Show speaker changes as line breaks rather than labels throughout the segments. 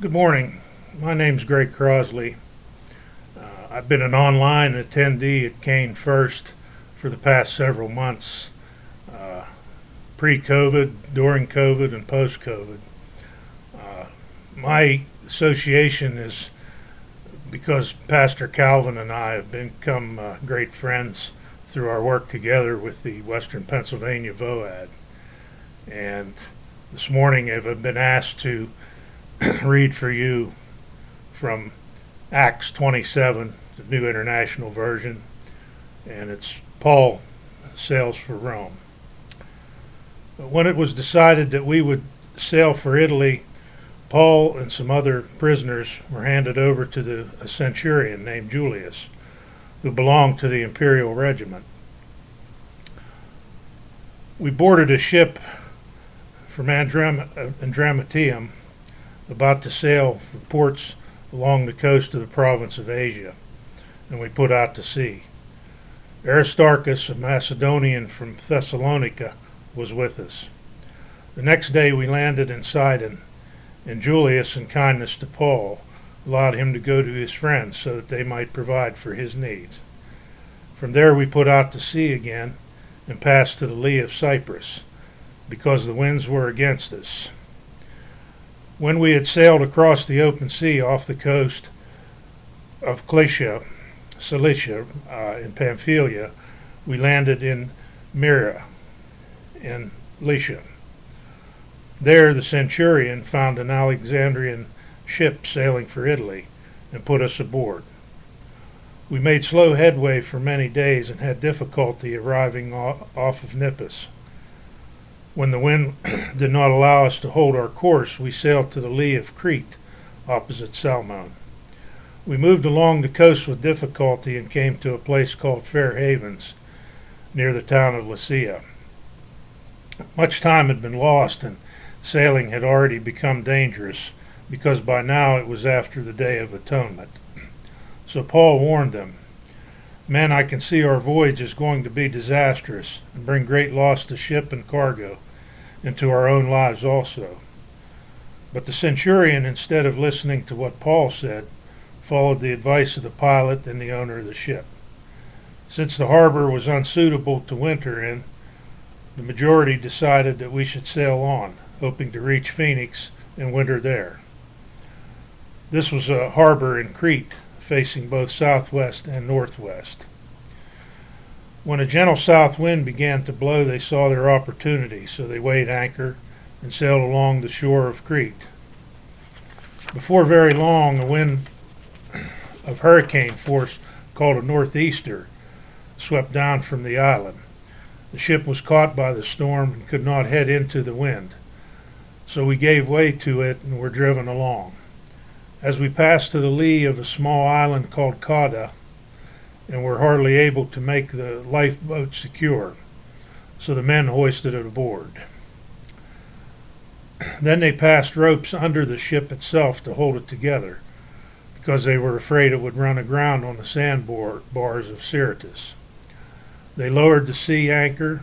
Good morning. My name's Greg Crossley. I've been an online attendee at Kane First for the past several months, uh, pre-COVID, during COVID, and post-COVID. My association is because Pastor Calvin and I have become great friends through our work together with the Western Pennsylvania VOAD. And this morning I've been asked to read for you from Acts 27, the New International Version, and it's Paul sails for Rome. But when it was decided that we would sail for Italy, Paul and some other prisoners were handed over to a centurion named Julius, who belonged to the imperial regiment. We boarded a ship from Andramatium, about to sail for ports along the coast of the province of Asia, and we put out to sea. Aristarchus, a Macedonian from Thessalonica, was with us. The next day we landed in Sidon, and Julius, in kindness to Paul, allowed him to go to his friends so that they might provide for his needs. From there we put out to sea again and passed to the lee of Cyprus, because the winds were against us. When we had sailed across the open sea off the coast of Cilicia, in Pamphylia, we landed in Myra, in Lycia. There the centurion found an Alexandrian ship sailing for Italy and put us aboard. We made slow headway for many days and had difficulty arriving off of Nippus. When the wind did not allow us to hold our course, we sailed to the lee of Crete, opposite Salmone. We moved along the coast with difficulty and came to a place called Fair Havens, near the town of Lasea. Much time had been lost, and sailing had already become dangerous, because by now it was after the Day of Atonement. So Paul warned them, "Men, I can see our voyage is going to be disastrous and bring great loss to ship and cargo, and to our own lives also." But the centurion, instead of listening to what Paul said, followed the advice of the pilot and the owner of the ship. Since the harbor was unsuitable to winter in, the majority decided that we should sail on, hoping to reach Phoenix and winter there. This was a harbor in Crete, facing both southwest and northwest. When a gentle south wind began to blow, they saw their opportunity, so they weighed anchor and sailed along the shore of Crete. Before very long, a wind of hurricane force called a northeaster swept down from the island. The ship was caught by the storm and could not head into the wind, so we gave way to it and were driven along. As we passed to the lee of a small island called Cauda, and were hardly able to make the lifeboat secure, so the men hoisted it aboard. Then they passed ropes under the ship itself to hold it together, because they were afraid it would run aground on the sandbars of Syrtis. They lowered the sea anchor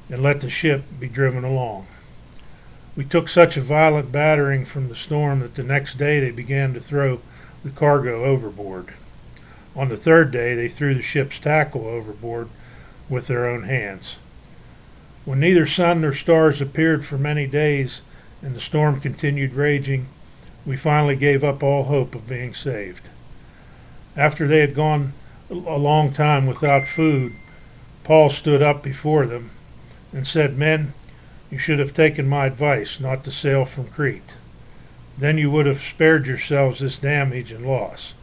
and let the ship be driven along. We took such a violent battering from the storm that the next day they began to throw the cargo overboard. On the third day they threw the ship's tackle overboard with their own hands. When neither sun nor stars appeared for many days and the storm continued raging, we finally gave up all hope of being saved. After they had gone a long time without food, Paul stood up before them and said, "Men, you should have taken my advice not to sail from Crete. Then you would have spared yourselves this damage and loss.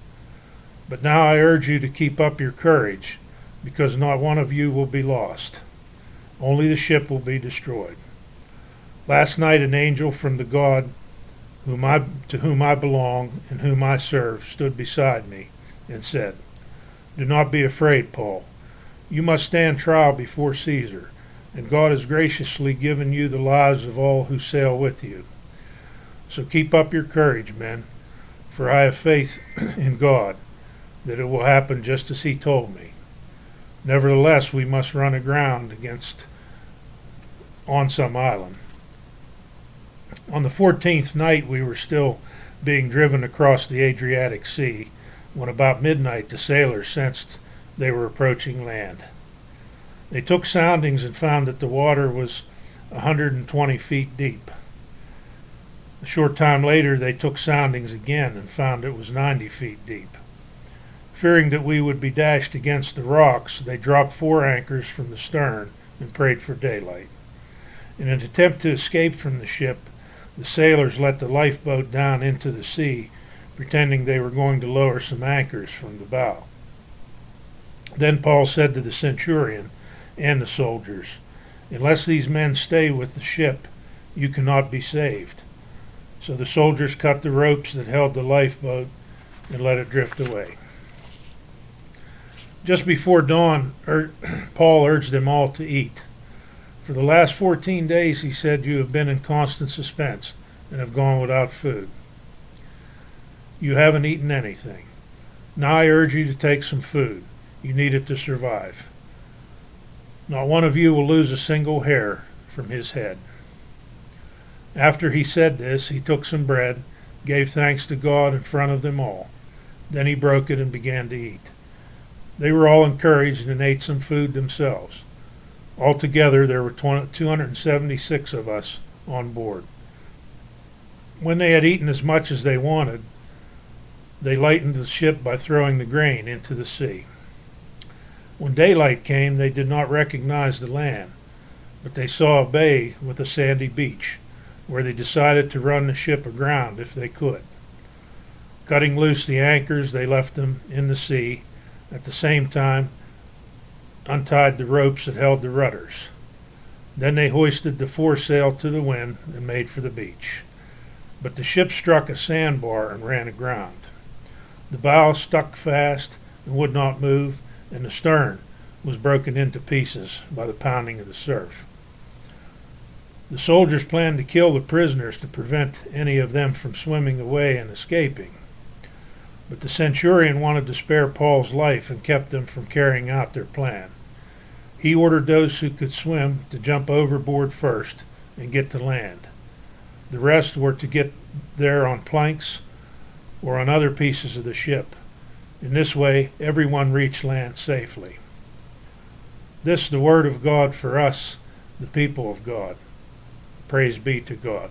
But now I urge you to keep up your courage, because not one of you will be lost. Only the ship will be destroyed. Last night an angel from the God to whom I belong and whom I serve stood beside me and said, 'Do not be afraid, Paul. You must stand trial before Caesar, and God has graciously given you the lives of all who sail with you. So keep up your courage, men, for I have faith in God that it will happen just as he told me. Nevertheless, we must run aground on some island.'" On the 14th night, we were still being driven across the Adriatic Sea when about midnight the sailors sensed they were approaching land. They took soundings and found that the water was 120 feet deep. A short time later, they took soundings again and found it was 90 feet deep. Fearing that we would be dashed against the rocks, they dropped 4 anchors from the stern and prayed for daylight. In an attempt to escape from the ship, the sailors let the lifeboat down into the sea, pretending they were going to lower some anchors from the bow. Then Paul said to the centurion and the soldiers, "Unless these men stay with the ship, you cannot be saved." So the soldiers cut the ropes that held the lifeboat and let it drift away. Just before dawn, Paul urged them all to eat. For the last 14 days, he said, you have been in constant suspense and have gone without food. You haven't eaten anything. Now I urge you to take some food. You need it to survive. Not one of you will lose a single hair from his head. After he said this, he took some bread, gave thanks to God in front of them all. Then he broke it and began to eat. They were all encouraged and ate some food themselves. Altogether, there were 276 of us on board. When they had eaten as much as they wanted, they lightened the ship by throwing the grain into the sea. When daylight came, they did not recognize the land, but they saw a bay with a sandy beach, where they decided to run the ship aground if they could. Cutting loose the anchors, they left them in the sea. At the same time, untied the ropes that held the rudders. Then they hoisted the foresail to the wind and made for the beach. But the ship struck a sandbar and ran aground. The bow stuck fast and would not move, and the stern was broken into pieces by the pounding of the surf. The soldiers planned to kill the prisoners to prevent any of them from swimming away and escaping. But the centurion wanted to spare Paul's life and kept them from carrying out their plan. He ordered those who could swim to jump overboard first and get to land. The rest were to get there on planks or on other pieces of the ship. In this way, everyone reached land safely. This is the word of God for us, the people of God. Praise be to God.